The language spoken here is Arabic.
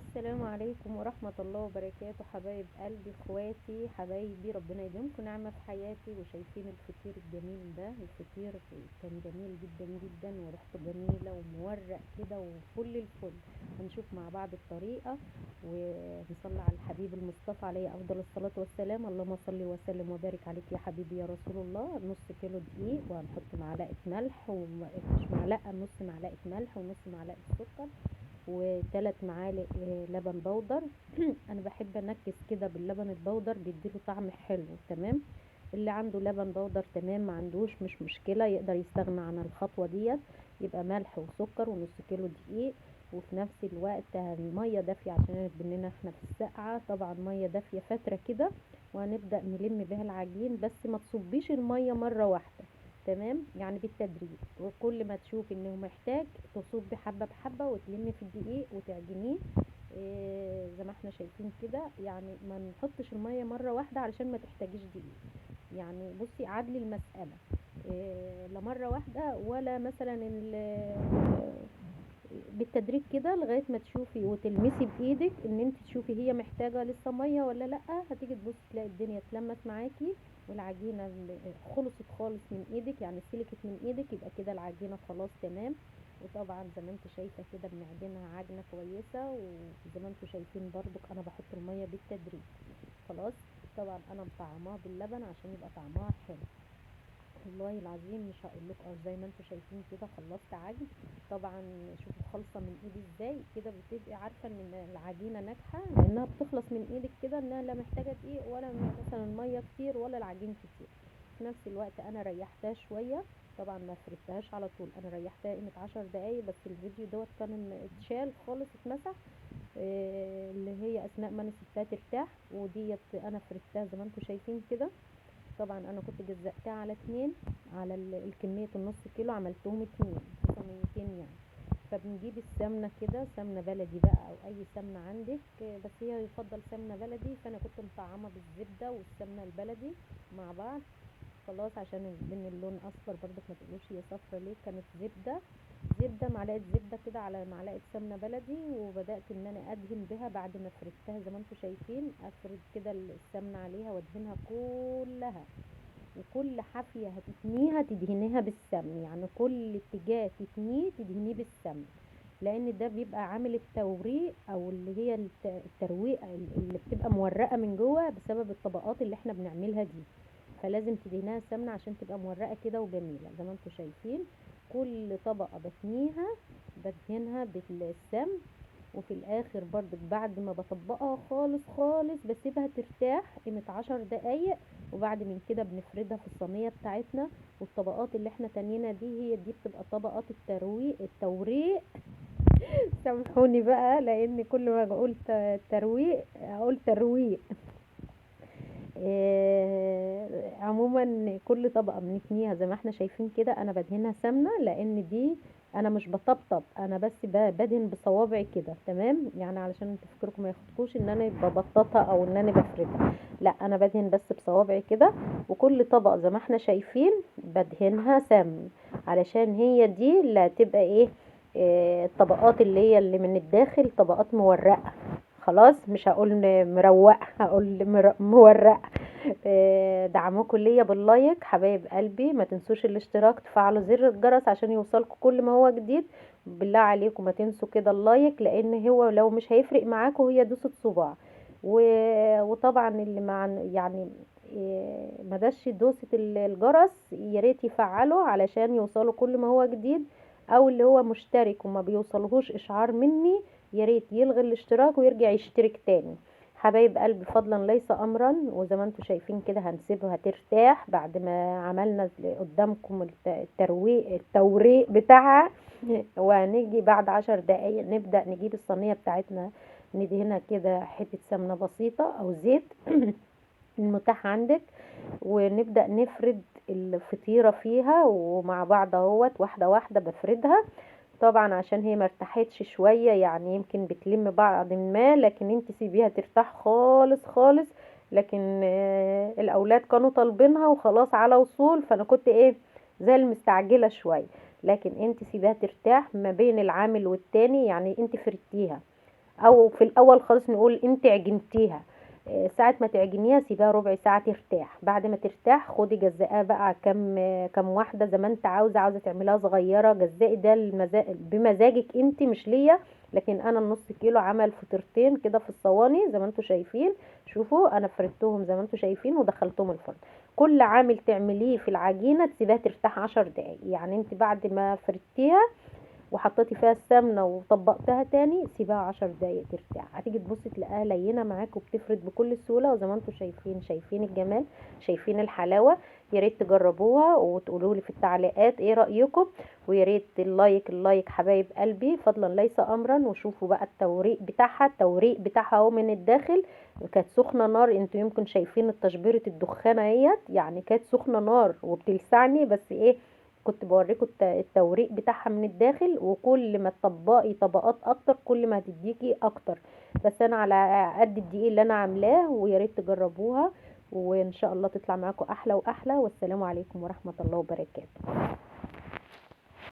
السلام عليكم ورحمة الله وبركاته، حبايب قلبي اخواتي حبايبي، ربنا يديمكم نعمة في حياتي. وشايفين الفطير الجميل ده؟ الفطير كان جميل جدا جدا وريحته جميلة ومورق كده وفل الفل. هنشوف مع بعض الطريقة ونصلي على الحبيب المصطفى عليه أفضل الصلاة والسلام. اللهم صل وسلم وبارك عليك يا حبيبي يا رسول الله. نص كيلو دقيق، وهنحط معلقة ملح، ومش معلقة، نص معلقة ملح ونص معلقة سكر، وثلاث معالق لبن بودر. انا بحب انكس كده باللبن البودر، بيديله طعم حلو. تمام، اللي عنده لبن بودر تمام، ما عندوش مش مشكلة، يقدر يستغنى عن الخطوة ديت. يبقى ملح وسكر ونص كيلو دقيق، وفي نفس الوقت المية دافية عشان بننا احنا في السقعة. طبعا مية دافية فترة كده، وهنبدأ نلم بها العجين، بس ما تصبيش المية مرة واحدة. تمام، يعني بالتدريج، وكل ما تشوف انه محتاج تصب حبة بحبة وتلمي في الدقيق وتعجنيه. زي ما احنا شايفين كده، يعني ما نحطش المية مرة واحدة علشان ما تحتاجيش دقيق. يعني بصي، عدلي المسألة، لا مرة واحدة ولا مثلا بالتدريج كده لغايه ما تشوفي وتلمسي بايدك ان انت تشوفي هي محتاجه لسه ميه ولا لا. هتيجي تبصي تلاقي الدنيا اتلمت معاكي، والعجينه خلصت خالص من ايدك، يعني سلكت من ايدك، يبقى كده العجينه خلاص تمام. وطبعا زي ما انت شايفه كده بنعجنها عجنه كويسه، وزي ما انتم شايفين برضك انا بحط الميه بالتدريج. خلاص، طبعا انا مطعماها باللبن عشان يبقى طعمها حلو. والله العظيم مش هقول لكم، زي ما انتم شايفين كده خلصت عجن. طبعا شوفوا خالصه من ايدي ازاي، كده بتبقي عارفه ان العجينه ناجحه، لانها بتخلص من ايدك كده، انها لا محتاجه دقيق ولا مثلا ميه كتير ولا العجين كتير. في نفس الوقت انا ريحتها شويه، طبعا ما فردتهاش على طول، انا ريحتها قيمه 10 دقايق. بس الفيديو دوت كان اتشال خالص، اتمسح. اللي هي اثناء ما انا سبتها ترتاح، وديت انا فردتها زي ما انتم شايفين كده. طبعا انا كنت جزأتها على اتنين، على الكمية النص كيلو عملتهم اتنين في صينيتين يعني. فبنجيب السمنة كده، سمنة بلدي بقى او اي سمنة عندك، بس هي يفضل سمنة بلدي، فانا كنت مطعمة بالزبدة والسمنة البلدي مع بعض. خلاص، عشان من اللون اصفر برضك ما تقولوش هي صفرة ليه، كانت زبدة معلقة زبدة كده على معلقة سمنة بلدي. وبدأت ان انا ادهن بها بعد ما فردتها زي ما انتم شايفين، افرد كده السمنة عليها وادهنها كلها. وكل حافية هتتنيها تدهنيها بالسمن، يعني كل اتجاه تتنيه تدهنيه بالسمن، لان ده بيبقى عامل التوريق، او اللي هي الترويقة اللي بتبقى مورقة من جوه بسبب الطبقات اللي احنا بنعملها دي. فلازم تدهنيها سمنة عشان تبقى مورقة كده وجميلة زي ما انتم شايفين. كل طبقة بتنيها بدهنها بالسمن. وفي الاخر برضك بعد ما بطبقها خالص خالص بسيبها ترتاح قيمة 10 دقايق، وبعد من كده بنفردها في الصينية بتاعتنا. والطبقات اللي احنا تانينا دي، هي دي بتبقى طبقات التوريق. سامحوني بقى، لان كل ما بقول ترويق اقول ترويق. عموما كل طبقة بنتنيها زي ما احنا شايفين كده، انا بدهنها سمنة، لان دي انا مش بطبطب، انا بس بدهن بصوابعي كده. تمام، يعني علشان تفكركم ما ياخدكوش ان انا ببططها او ان انا بفردها، لا، انا بدهن بس بصوابعي كده. وكل طبقة زي ما احنا شايفين بدهنها سمن، علشان هي دي اللي هتبقى ايه، الطبقات اللي هي اللي من الداخل طبقات مورقة. خلاص، مش هقول مروقة، هقول مورقة. دعموكم ليا باللايك حبايب قلبي، ما تنسوش الاشتراك، تفعلوا زر الجرس عشان يوصلكم كل ما هو جديد. بالله عليكم ما تنسوا كده اللايك، لان هو لو مش هيفرق معاكم هي دوسة صباع. وطبعا اللي مع يعني ما داش دوسة الجرس، يا ريت يفعله علشان يوصلوا كل ما هو جديد. او اللي هو مشترك وما بيوصلهوش اشعار مني، يا ريت يلغي الاشتراك ويرجع يشترك تاني. حبايب قلبي، فضلا ليس امرا. وزي ما انتم شايفين كده هنسيبها ترتاح بعد ما عملنا قدامكم التوريق بتاعها. وهنيجي بعد 10 دقايق نبدأ نجيب الصينية بتاعتنا، ندهنها كده حتة سمنة بسيطة او زيت المتاح عندك، ونبدأ نفرد الفطيرة فيها ومع بعض اهوت، واحدة واحدة بفردها. طبعا عشان هي مرتاحتش شوية، يعني يمكن بتلم بعض ما، لكن انت سيبيها ترتاح خالص خالص. لكن الاولاد كانوا طالبينها وخلاص على وصول، فانا كنت ايه زي المستعجلة شوية. لكن انت سيبيها ترتاح ما بين العامل والتاني، يعني انت فردتيها او في الاول خالص نقول انت عجنتيها، ساعة ما تعجنيها سيبها ربع ساعة ترتاح. بعد ما ترتاح خدي جزقها بقى كم واحدة زي ما انت عاوزة تعملها صغيرة. جزقي ده بمزاجك انت مش ليا، لكن انا النص كيلو عمل فطيرتين كده في الصواني زي ما انتوا شايفين. شوفوا انا فردتهم زي ما انتوا شايفين ودخلتهم الفرن. كل عامل تعمليه في العجينة تسيبها ترتاح 10 دقايق. يعني انت بعد ما فردتيها وحطيتي فيها السمنه وطبقتها تاني سيبها 10 دقايق ترتاح، هتيجي تبصي تلاقيها لينه معاك وبتفرد بكل سهوله. وزي ما انتم شايفين الجمال، شايفين الحلاوه. يا ريت تجربوها وتقولوا لي في التعليقات ايه رايكم. ويا ريت اللايك حبايب قلبي فضلا ليس امرا. وشوفوا بقى التوريق بتاعها اهو من الداخل. كانت سخنه نار، انتوا يمكن شايفين التشبيره الدخانه اهيت، يعني كانت سخنه نار وبتلسعني، بس ايه كنت بوريكم التوريق بتاعها من الداخل. وكل ما تطبقي طبقات اكتر كل ما هتديكي اكتر. بس انا على قد الدقيق اللي انا عاملاه، ويا ريت تجربوها وان شاء الله تطلع معاكم احلى واحلى. والسلام عليكم ورحمة الله وبركاته.